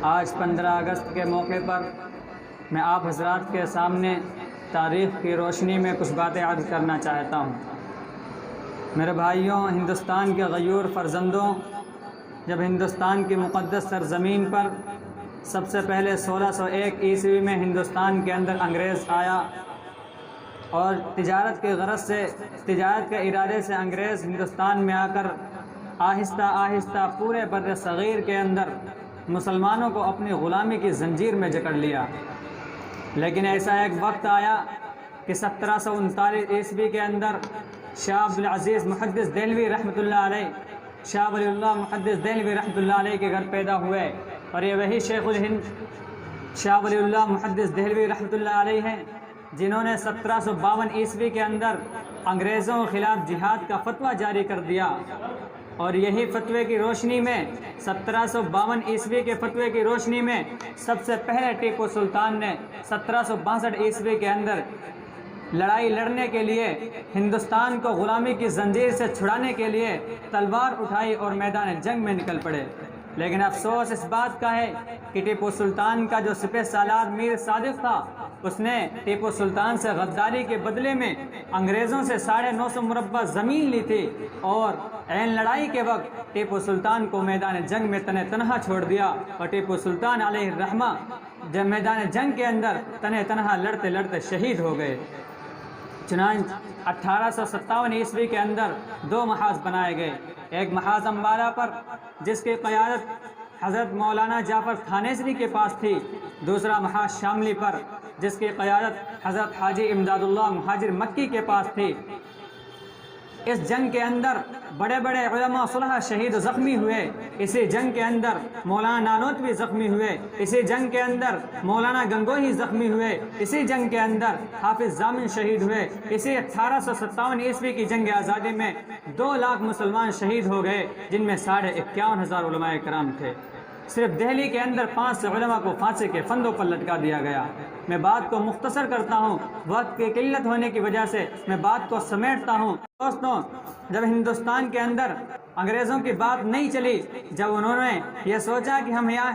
آج 15 اگست کے موقع پر میں آپ حضرات کے سامنے تاریخ کی روشنی میں کچھ باتیں عرض کرنا چاہتا ہوں۔ میرے بھائیوں، ہندوستان کے غیور فرزندوں، جب ہندوستان کی مقدس سرزمین پر سب سے پہلے 1601 عیسوی میں ہندوستان کے اندر انگریز آیا اور تجارت کے غرض سے، تجارت کے ارادے سے انگریز ہندوستان میں آ کر آہستہ آہستہ پورے بر صغیر کے اندر مسلمانوں کو اپنی غلامی کی زنجیر میں جکڑ لیا۔ لیکن ایسا ایک وقت آیا کہ 1739 عیسوی کے اندر شاہ عبدالعزیز محدث دہلوی رحمۃ اللہ علیہ، شاہ ولی اللہ محدث دہلوی رحمۃ اللہ علیہ کے گھر پیدا ہوئے، اور یہ وہی شیخ الہند شاہ ولی اللہ محدث دہلوی رحمۃ اللہ علیہ ہیں جنہوں نے 1752 عیسوی کے اندر انگریزوں کے خلاف جہاد کا فتویٰ جاری کر دیا، اور یہی فتوے کی روشنی میں 1752 عیسوی کے فتوے کی روشنی میں سب سے پہلے ٹیپو سلطان نے 1762 عیسوی کے اندر لڑائی لڑنے کے لیے، ہندوستان کو غلامی کی زنجیر سے چھڑانے کے لیے تلوار اٹھائی اور میدان جنگ میں نکل پڑے۔ لیکن افسوس اس بات کا ہے کہ ٹیپو سلطان کا جو سپہ سالار میر صادق تھا، اس نے ٹیپو سلطان سے غداری کے بدلے میں انگریزوں سے 950 مربع زمین لی تھی، اور عین لڑائی کے وقت ٹیپو سلطان کو میدان جنگ میں تنہا چھوڑ دیا، اور ٹیپو سلطان علیہ الرحمہ جب میدان جنگ کے اندر تنہا لڑتے لڑتے شہید ہو گئے۔ چنانچہ 1857 عیسوی کے اندر 2 محاذ بنائے گئے، ایک محاذ امبالہ پر جس کی قیادت حضرت مولانا جعفر تھانیسری کے پاس تھی، دوسرا محاذ شاملی پر جس کی قیادت حضرت حاجی امداد اللہ مہاجر مکی کے پاس تھی۔ اس جنگ کے اندر بڑے بڑے علماء صلح شہید و زخمی ہوئے، اسی جنگ کے اندر مولانا نانوتوی زخمی ہوئے، اسی جنگ کے اندر مولانا گنگوہی زخمی ہوئے، اسی جنگ کے اندر حافظ ضامن شہید ہوئے۔ اسی 1857 عیسوی کی جنگ آزادی میں 2 لاکھ مسلمان شہید ہو گئے، جن میں 51,500 علماء کرام تھے۔ صرف دہلی کے اندر 5 علماء کو پھانسی کے پھندوں پر لٹکا دیا گیا۔ میں بات کو مختصر کرتا ہوں، وقت کی قلت ہونے کی وجہ سے میں بات کو سمیٹتا ہوں۔ دوستوں، جب ہندوستان کے اندر انگریزوں کی بات نہیں چلی، جب انہوں نے یہ سوچا کہ ہم یہاں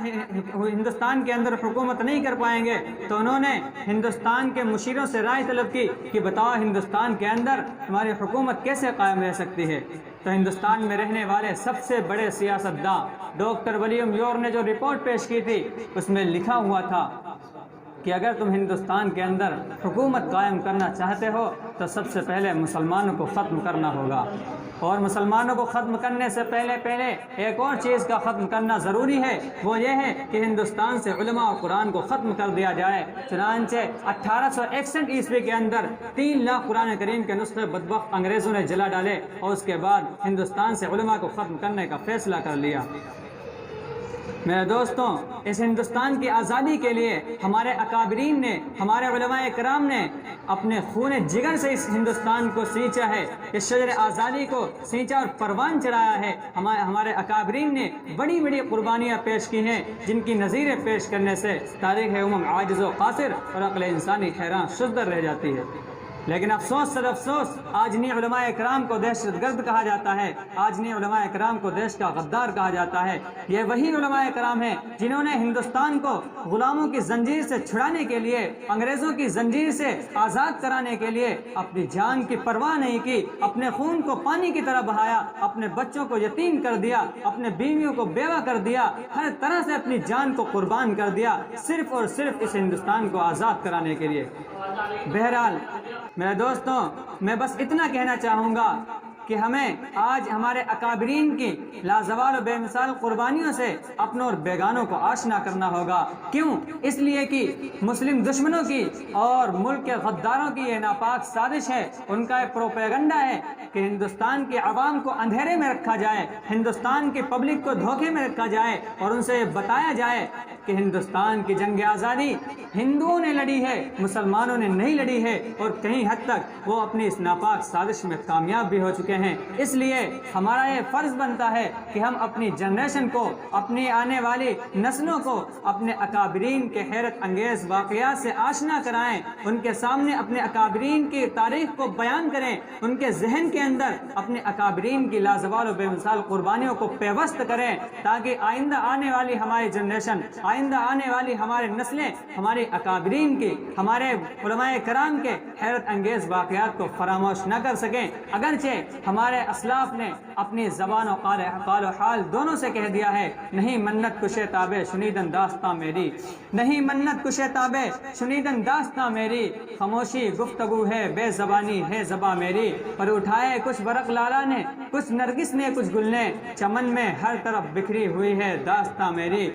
ہندوستان کے اندر حکومت نہیں کر پائیں گے، تو انہوں نے ہندوستان کے مشیروں سے رائے طلب کی کہ بتاؤ ہندوستان کے اندر ہماری حکومت کیسے قائم رہ سکتی ہے۔ تو ہندوستان میں رہنے والے سب سے بڑے سیاستداں ڈاکٹر ولیم یور نے جو رپورٹ پیش کی تھی، اس میں لکھا ہوا تھا کہ اگر تم ہندوستان کے اندر حکومت قائم کرنا چاہتے ہو تو سب سے پہلے مسلمانوں کو ختم کرنا ہوگا، اور مسلمانوں کو ختم کرنے سے پہلے ایک اور چیز کا ختم کرنا ضروری ہے، وہ یہ ہے کہ ہندوستان سے علماء اور قرآن کو ختم کر دیا جائے۔ چنانچہ 1861 عیسوی کے اندر 3 لاکھ قرآن کریم کے نسخے بدبخت انگریزوں نے جلا ڈالے، اور اس کے بعد ہندوستان سے علماء کو ختم کرنے کا فیصلہ کر لیا۔ میرے دوستوں، اس ہندوستان کی آزادی کے لیے ہمارے اکابرین نے، ہمارے علماء کرام نے اپنے خون جگر سے اس ہندوستان کو سینچا ہے، اس شجر آزادی کو سینچا اور پروان چڑھایا ہے۔ ہمارے اکابرین نے بڑی بڑی قربانیاں پیش کی ہیں، جن کی نظیریں پیش کرنے سے تاریخ امم عاجز و قاصر اور عقل انسانی حیران شدر رہ جاتی ہے۔ لیکن افسوس سر افسوس، آج نہیں علماء اکرام کو دہشت گرد کہا جاتا ہے، آج نہیں علماء اکرام کو دیش کا غدار کہا جاتا ہے۔ یہ وہی علماء اکرام ہیں جنہوں نے ہندوستان کو غلاموں کی زنجیر سے چھڑانے کے لیے، انگریزوں کی زنجیر سے آزاد کرانے کے لیے اپنی جان کی پرواہ نہیں کی، اپنے خون کو پانی کی طرح بہایا، اپنے بچوں کو یتیم کر دیا، اپنے بیویوں کو بیوہ کر دیا، ہر طرح سے اپنی جان کو قربان کر دیا، صرف اور صرف اس ہندوستان کو آزاد کرانے کے لیے۔ بہرحال میرے دوستوں، میں بس اتنا کہنا چاہوں گا کہ ہمیں آج ہمارے اکابرین کی لازوال و بے مثال قربانیوں سے اپنوں اور بیگانوں کو آشنا کرنا ہوگا۔ کیوں؟ اس لیے کہ مسلم دشمنوں کی اور ملک کے غداروں کی یہ ناپاک سازش ہے، ان کا یہ پروپیگنڈا ہے کہ ہندوستان کے عوام کو اندھیرے میں رکھا جائے، ہندوستان کی پبلک کو دھوکے میں رکھا جائے، اور ان سے یہ بتایا جائے کہ ہندوستان کی جنگ آزادی ہندوؤں نے لڑی ہے، مسلمانوں نے نہیں لڑی ہے، اور کہیں حد تک وہ اپنی اس ناپاک سازش میں کامیاب بھی ہو چکے ہیں۔ اس لیے ہمارا یہ فرض بنتا ہے کہ ہم اپنی جنریشن کو، اپنی آنے والی نسلوں کو اپنے اکابرین کے حیرت انگیز واقعات سے آشنا کرائیں، ان کے سامنے اپنے اکابرین کی تاریخ کو بیان کریں، ان کے ذہن کے اندر اپنے اکابرین کی لازوال و بے مثال قربانیوں کو پیوست کریں، تاکہ آئندہ آنے والی ہماری جنریشن، آئندہ آنے والی ہماری نسلیں ہمارے اکابرین کی، ہمارے علماء کرام کے حیرت انگیز واقعات کو فراموش نہ کر سکیں۔ اگرچہ ہمارے اسلاف نے اپنی زبان و قال و حال دونوں سے کہہ دیا ہے، نہیں منت کشے تابے شنیدن داستاں میری، نہیں منت کشے تابے شنیدن داستاں میری، خاموشی گفتگو ہے بے زبانی ہے زباں میری، پر اٹھائے کچھ برق لالا نے، کچھ نرگس نے، کچھ گل نے، چمن میں ہر طرف بکھری ہوئی ہے داستاں میری۔